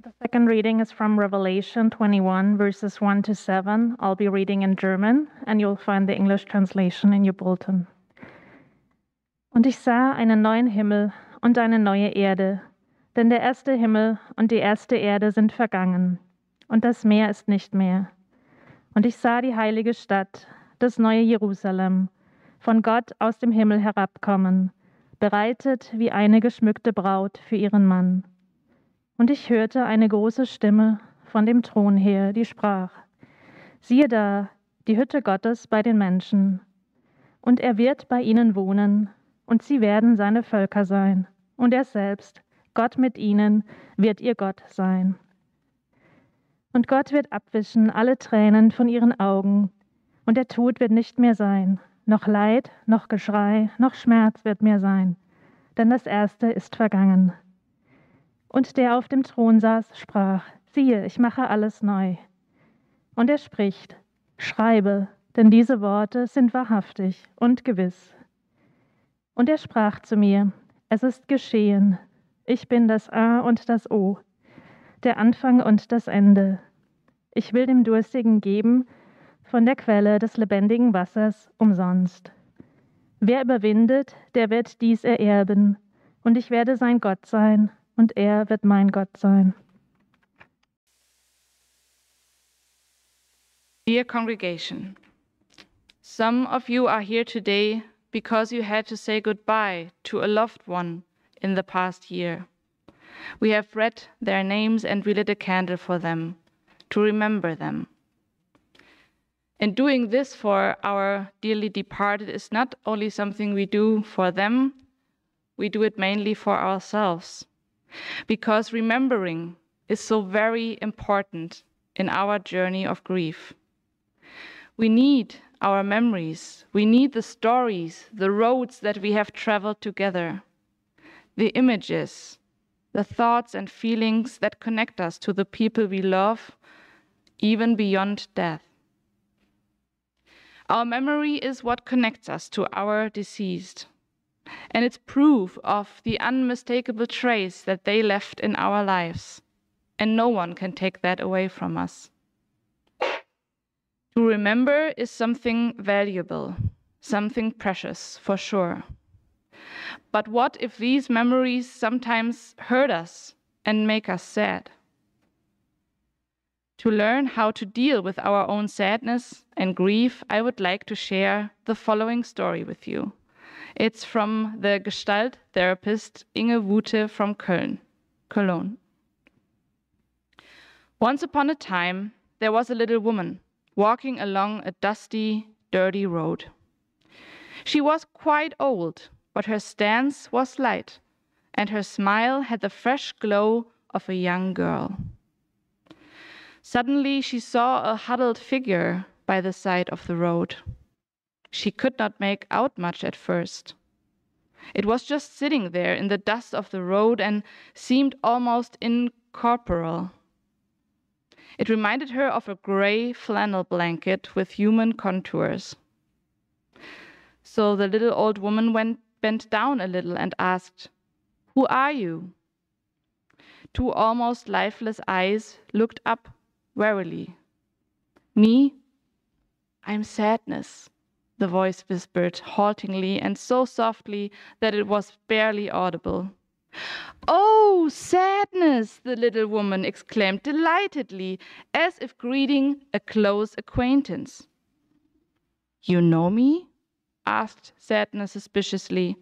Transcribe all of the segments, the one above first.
The second reading is from Revelation 21, verses 1 to 7. I'll be reading in German, and you'll find the English translation in your bulletin. Und ich sah einen neuen Himmel und eine neue Erde, denn der erste Himmel und die erste Erde sind vergangen, und das Meer ist nicht mehr. Und ich sah die heilige Stadt, das neue Jerusalem, von Gott aus dem Himmel herabkommen, bereitet wie eine geschmückte Braut für ihren Mann. Und ich hörte eine große Stimme von dem Thron her, die sprach: Siehe da, die Hütte Gottes bei den Menschen. Und er wird bei ihnen wohnen, und sie werden seine Völker sein. Und er selbst, Gott mit ihnen, wird ihr Gott sein. Und Gott wird abwischen alle Tränen von ihren Augen, und der Tod wird nicht mehr sein, noch Leid, noch Geschrei, noch Schmerz wird mehr sein, denn das Erste ist vergangen. Und der auf dem Thron saß, sprach: Siehe, ich mache alles neu. Und er spricht: Schreibe, denn diese Worte sind wahrhaftig und gewiss. Und er sprach zu mir: Es ist geschehen. Ich bin das A und das O, der Anfang und das Ende. Ich will dem Durstigen geben von der Quelle des lebendigen Wassers umsonst. Wer überwindet, der wird dies ererben, und ich werde sein Gott sein, und er wird mein Gott sein. Dear congregation, some of you are here today because you had to say goodbye to a loved one in the past year. We have read their names and we lit a candle for them, to remember them. And doing this for our dearly departed is not only something we do for them, we do it mainly for ourselves. Because remembering is so very important in our journey of grief. We need our memories, we need the stories, the roads that we have traveled together, the images, the thoughts and feelings that connect us to the people we love, even beyond death. Our memory is what connects us to our deceased, and it's proof of the unmistakable trace that they left in our lives, and no one can take that away from us. To remember is something valuable, something precious, for sure. But what if these memories sometimes hurt us and make us sad? To learn how to deal with our own sadness and grief, I would like to share the following story with you. It's from the Gestalt therapist Inge Wute from Cologne. Once upon a time, there was a little woman walking along a dusty, dirty road. She was quite old, but her stance was light, and her smile had the fresh glow of a young girl. Suddenly, she saw a huddled figure by the side of the road. She could not make out much at first. It was just sitting there in the dust of the road and seemed almost incorporeal. It reminded her of a gray flannel blanket with human contours. So the little old woman bent down a little and asked, "Who are you?" Two almost lifeless eyes looked up warily. "Me? I'm Sadness," the voice whispered haltingly and so softly that it was barely audible. "Oh, Sadness!" the little woman exclaimed delightedly, as if greeting a close acquaintance. "You know me?" asked Sadness suspiciously.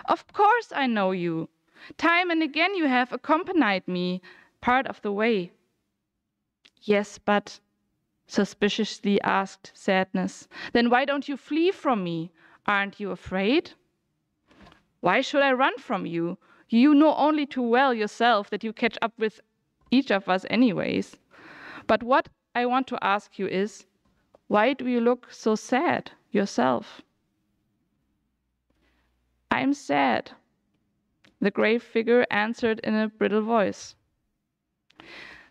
"Of course I know you. Time and again you have accompanied me part of the way." "Yes, but," suspiciously asked Sadness, "then why don't you flee from me? Aren't you afraid?" "Why should I run from you? You know only too well yourself that you catch up with each of us anyways. But what I want to ask you is, why do you look so sad yourself?" "I'm sad," the grave figure answered in a brittle voice.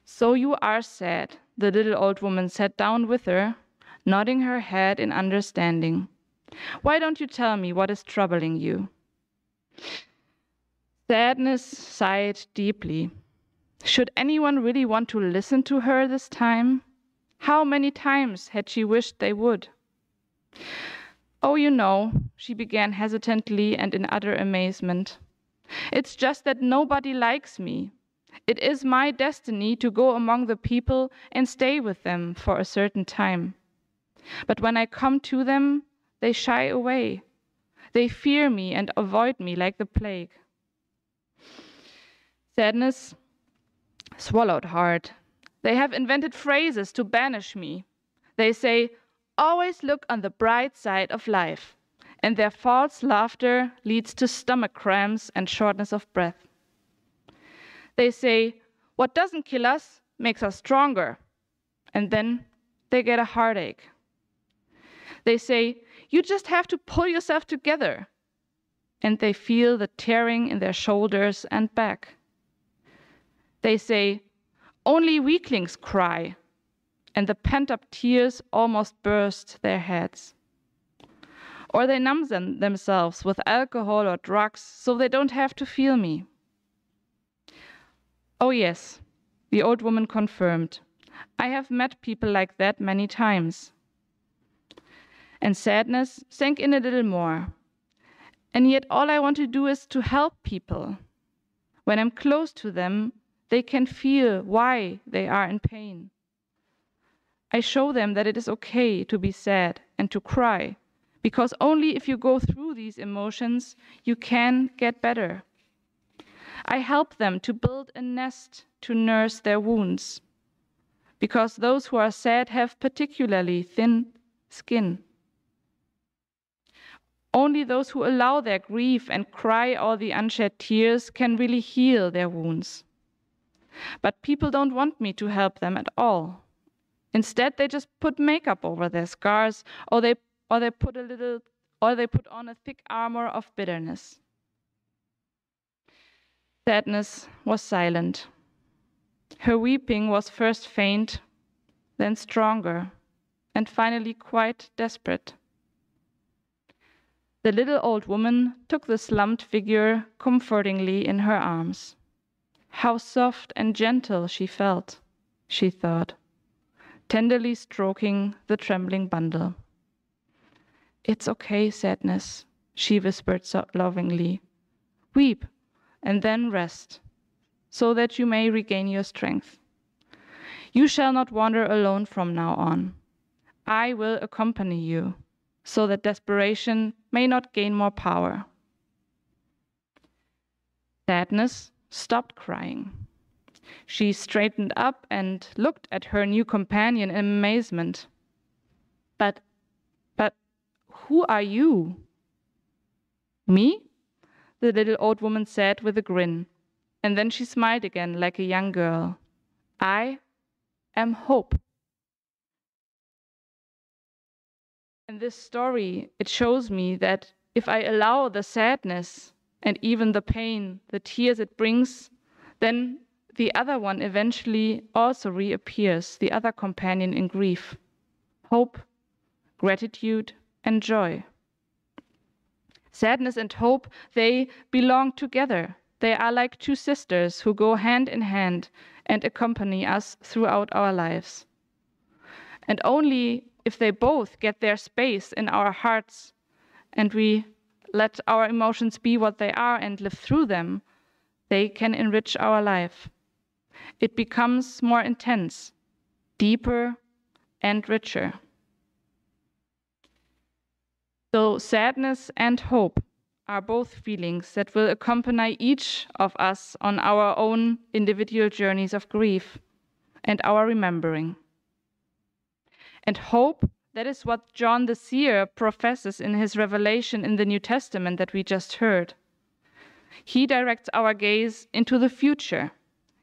"So you are sad," the little old woman sat down with her, nodding her head in understanding. "Why don't you tell me what is troubling you?" Sadness sighed deeply. Should anyone really want to listen to her this time? How many times had she wished they would? Oh, you know, she began hesitantly and in utter amazement. It's just that nobody likes me. It is my destiny to go among the people and stay with them for a certain time. But when I come to them, they shy away. They fear me and avoid me like the plague. Sadness swallowed hard. They have invented phrases to banish me. They say, always look on the bright side of life, and their false laughter leads to stomach cramps and shortness of breath. They say, what doesn't kill us makes us stronger, and then they get a heartache. They say, you just have to pull yourself together, and they feel the tearing in their shoulders and back. They say, only weaklings cry, and the pent-up tears almost burst their heads. Or they numb themselves with alcohol or drugs so they don't have to feel me. Oh yes, the old woman confirmed. I have met people like that many times. And sadness sank in a little more. And yet all I want to do is to help people. When I'm close to them, they can feel why they are in pain. I show them that it is okay to be sad and to cry, because only if you go through these emotions, you can get better. I help them to build a nest to nurse their wounds, because those who are sad have particularly thin skin. Only those who allow their grief and cry all the unshed tears can really heal their wounds. But people don't want me to help them at all. Instead, they just put makeup over their scars, or they put on a thick armor of bitterness. Sadness was silent. Her weeping was first faint, then stronger, and finally quite desperate. The little old woman took the slumped figure comfortingly in her arms. How soft and gentle she felt, she thought, tenderly stroking the trembling bundle. It's okay, Sadness, she whispered so lovingly. Weep and then rest, so that you may regain your strength. You shall not wander alone from now on. I will accompany you, so that desperation may not gain more power. Sadness stopped crying. She straightened up and looked at her new companion in amazement. But who are you? Me? The little old woman said with a grin, and then she smiled again like a young girl. I am Hope. In this story, it shows me that if I allow the sadness and even the pain, the tears it brings, then the other one eventually also reappears, the other companion in grief. Hope, gratitude, and joy. Sadness and hope, they belong together. They are like two sisters who go hand in hand and accompany us throughout our lives. And only if they both get their space in our hearts and we let our emotions be what they are and live through them, they can enrich our life. It becomes more intense, deeper, and richer. So sadness and hope are both feelings that will accompany each of us on our own individual journeys of grief and our remembering. And hope, that is what John the Seer professes in his revelation in the New Testament that we just heard. He directs our gaze into the future,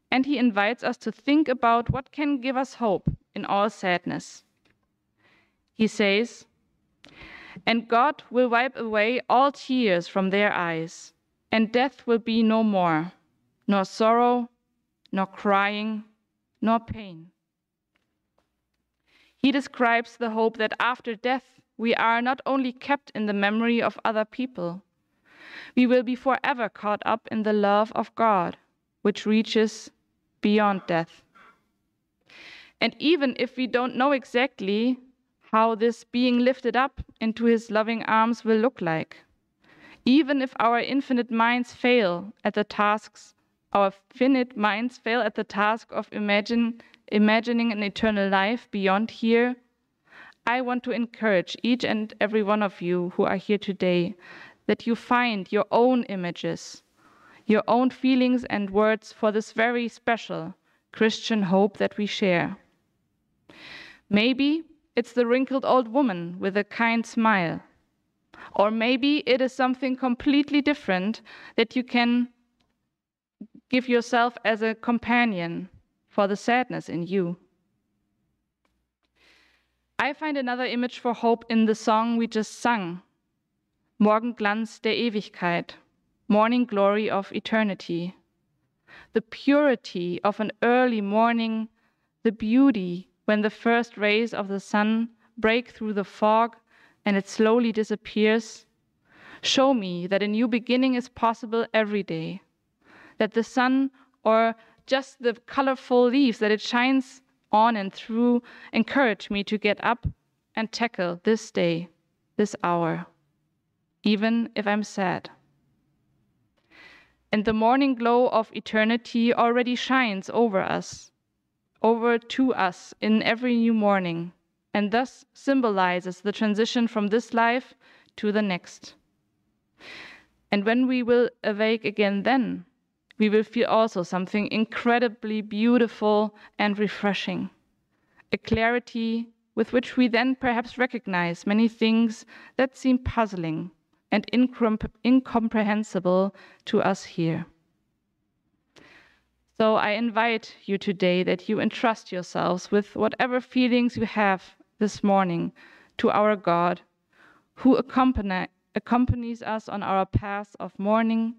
and he invites us to think about what can give us hope in all sadness. He says, and God will wipe away all tears from their eyes, and death will be no more, nor sorrow, nor crying, nor pain. He describes the hope that after death, we are not only kept in the memory of other people, we will be forever caught up in the love of God, which reaches beyond death. And even if we don't know exactly how this being lifted up into his loving arms will look like, even if our finite minds fail at the task of imagining an eternal life beyond here, I want to encourage each and every one of you who are here today that you find your own images, your own feelings and words for this very special Christian hope that we share. Maybe it's the wrinkled old woman with a kind smile. Or maybe it is something completely different that you can give yourself as a companion for the sadness in you. I find another image for hope in the song we just sung, Morgenglanz der Ewigkeit, Morning Glory of Eternity. The purity of an early morning, the beauty when the first rays of the sun break through the fog and it slowly disappears, show me that a new beginning is possible every day, that the sun or just the colorful leaves that it shines on and through encourage me to get up and tackle this day, this hour, even if I'm sad. And the morning glow of eternity already shines over to us in every new morning, and thus symbolizes the transition from this life to the next. And when we will awake again then, we will feel also something incredibly beautiful and refreshing, a clarity with which we then perhaps recognize many things that seem puzzling and incomprehensible to us here. So I invite you today that you entrust yourselves with whatever feelings you have this morning to our God, who accompanies us on our path of mourning,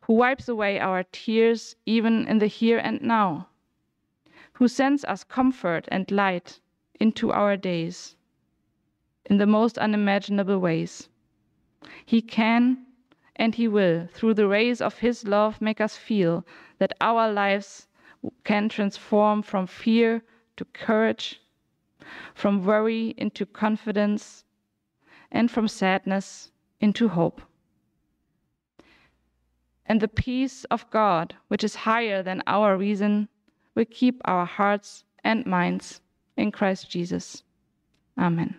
who wipes away our tears even in the here and now, who sends us comfort and light into our days in the most unimaginable ways. He can and he will, through the rays of his love, make us feel that our lives can transform from fear to courage, from worry into confidence, and from sadness into hope. And the peace of God, which is higher than our reason, will keep our hearts and minds in Christ Jesus. Amen.